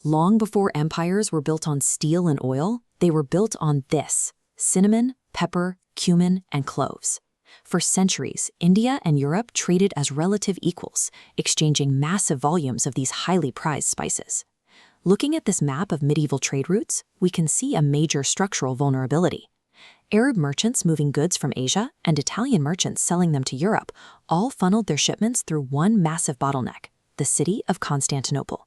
Long before empires were built on steel and oil, they were built on this: cinnamon, pepper, cumin, and cloves. For centuries, India and Europe traded as relative equals, exchanging massive volumes of these highly prized spices. Looking at this map of medieval trade routes, we can see a major structural vulnerability. Arab merchants moving goods from Asia and Italian merchants selling them to Europe all funneled their shipments through one massive bottleneck: the city of Constantinople.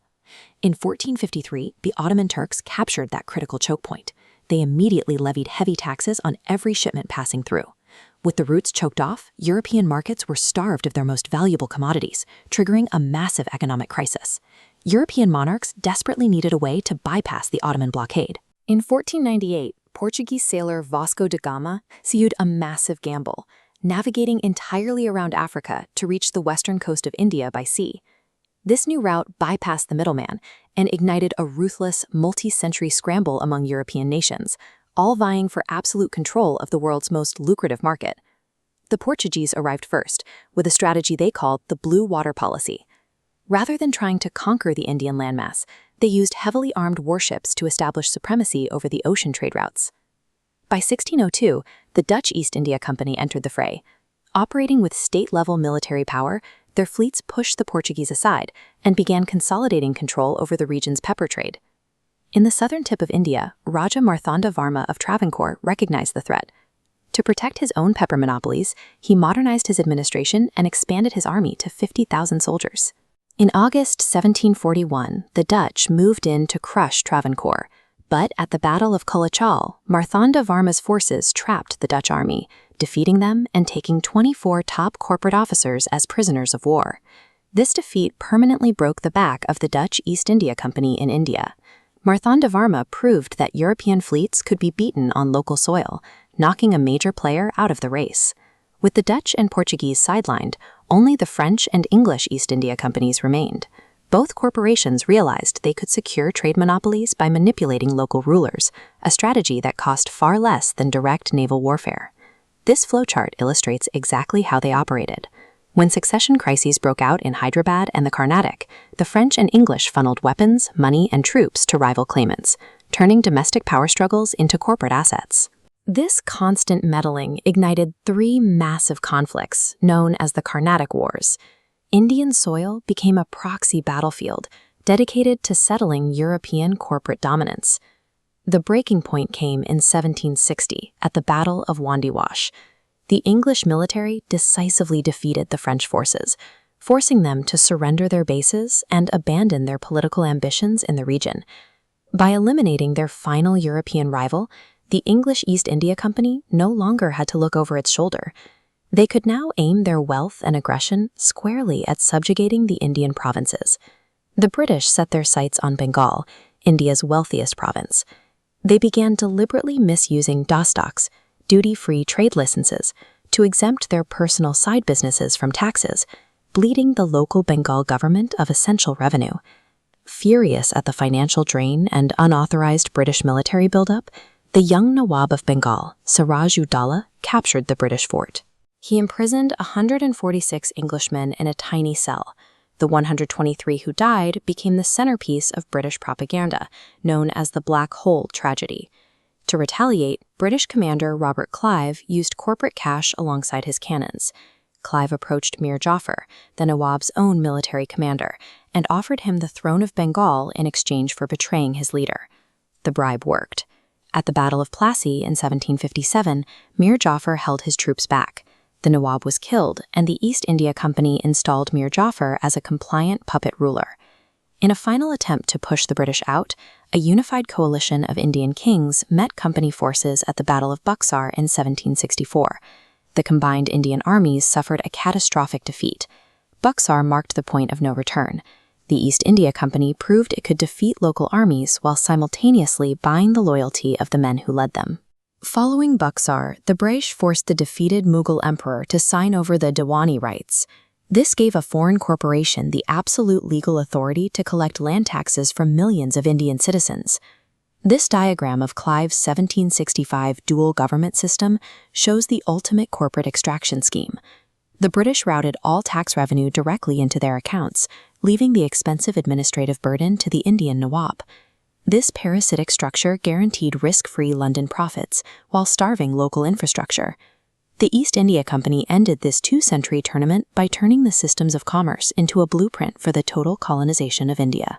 In 1453, the Ottoman Turks captured that critical choke point. They immediately levied heavy taxes on every shipment passing through. With the routes choked off, European markets were starved of their most valuable commodities, triggering a massive economic crisis. European monarchs desperately needed a way to bypass the Ottoman blockade. In 1498, Portuguese sailor Vasco da Gama seized a massive gamble, navigating entirely around Africa to reach the western coast of India by sea. This new route bypassed the middleman and ignited a ruthless, multi-century scramble among European nations, all vying for absolute control of the world's most lucrative market. The Portuguese arrived first, with a strategy they called the Blue Water Policy. Rather than trying to conquer the Indian landmass, they used heavily armed warships to establish supremacy over the ocean trade routes. By 1602, the Dutch East India Company entered the fray. Operating with state-level military power, their fleets pushed the Portuguese aside and began consolidating control over the region's pepper trade. In the southern tip of India, Raja Marthanda Varma of Travancore recognized the threat. To protect his own pepper monopolies, he modernized his administration and expanded his army to 50,000 soldiers. In August 1741, the Dutch moved in to crush Travancore, but at the Battle of Kulachal, Marthanda Varma's forces trapped the Dutch army, defeating them and taking 24 top corporate officers as prisoners of war. This defeat permanently broke the back of the Dutch East India Company in India. Marthanda Varma proved that European fleets could be beaten on local soil, knocking a major player out of the race. With the Dutch and Portuguese sidelined, only the French and English East India Companies remained. Both corporations realized they could secure trade monopolies by manipulating local rulers, a strategy that cost far less than direct naval warfare. This flowchart illustrates exactly how they operated. When succession crises broke out in Hyderabad and the Carnatic, the French and English funneled weapons, money, and troops to rival claimants, turning domestic power struggles into corporate assets. This constant meddling ignited three massive conflicts known as the Carnatic Wars. Indian soil became a proxy battlefield dedicated to settling European corporate dominance. The breaking point came in 1760 at the Battle of Wandiwash. The English military decisively defeated the French forces, forcing them to surrender their bases and abandon their political ambitions in the region. By eliminating their final European rival, the English East India Company no longer had to look over its shoulder. They could now aim their wealth and aggression squarely at subjugating the Indian provinces. The British set their sights on Bengal, India's wealthiest province. They began deliberately misusing dostocks, duty-free trade licenses, to exempt their personal side businesses from taxes, bleeding the local Bengal government of essential revenue. Furious at the financial drain and unauthorized British military buildup, the young Nawab of Bengal, Siraj-ud-Daulah, captured the British fort. He imprisoned 146 Englishmen in a tiny cell. The 123 who died became the centerpiece of British propaganda, known as the Black Hole tragedy. To retaliate, British commander Robert Clive used corporate cash alongside his cannons. Clive approached Mir Jafar, the Nawab's own military commander, and offered him the throne of Bengal in exchange for betraying his leader. The bribe worked. At the Battle of Plassey in 1757, Mir Jafar held his troops back. The Nawab was killed, and the East India Company installed Mir Jafar as a compliant puppet ruler. In a final attempt to push the British out, a unified coalition of Indian kings met company forces at the Battle of Buxar in 1764. The combined Indian armies suffered a catastrophic defeat. Buxar marked the point of no return. The East India Company proved it could defeat local armies while simultaneously buying the loyalty of the men who led them. Following Buxar, the British forced the defeated Mughal emperor to sign over the Diwani rights. This gave a foreign corporation the absolute legal authority to collect land taxes from millions of Indian citizens. This diagram of Clive's 1765 dual government system shows the ultimate corporate extraction scheme. The British routed all tax revenue directly into their accounts, leaving the expensive administrative burden to the Indian Nawab. This parasitic structure guaranteed risk-free London profits while starving local infrastructure. The East India Company ended this two-century tournament by turning the systems of commerce into a blueprint for the total colonization of India.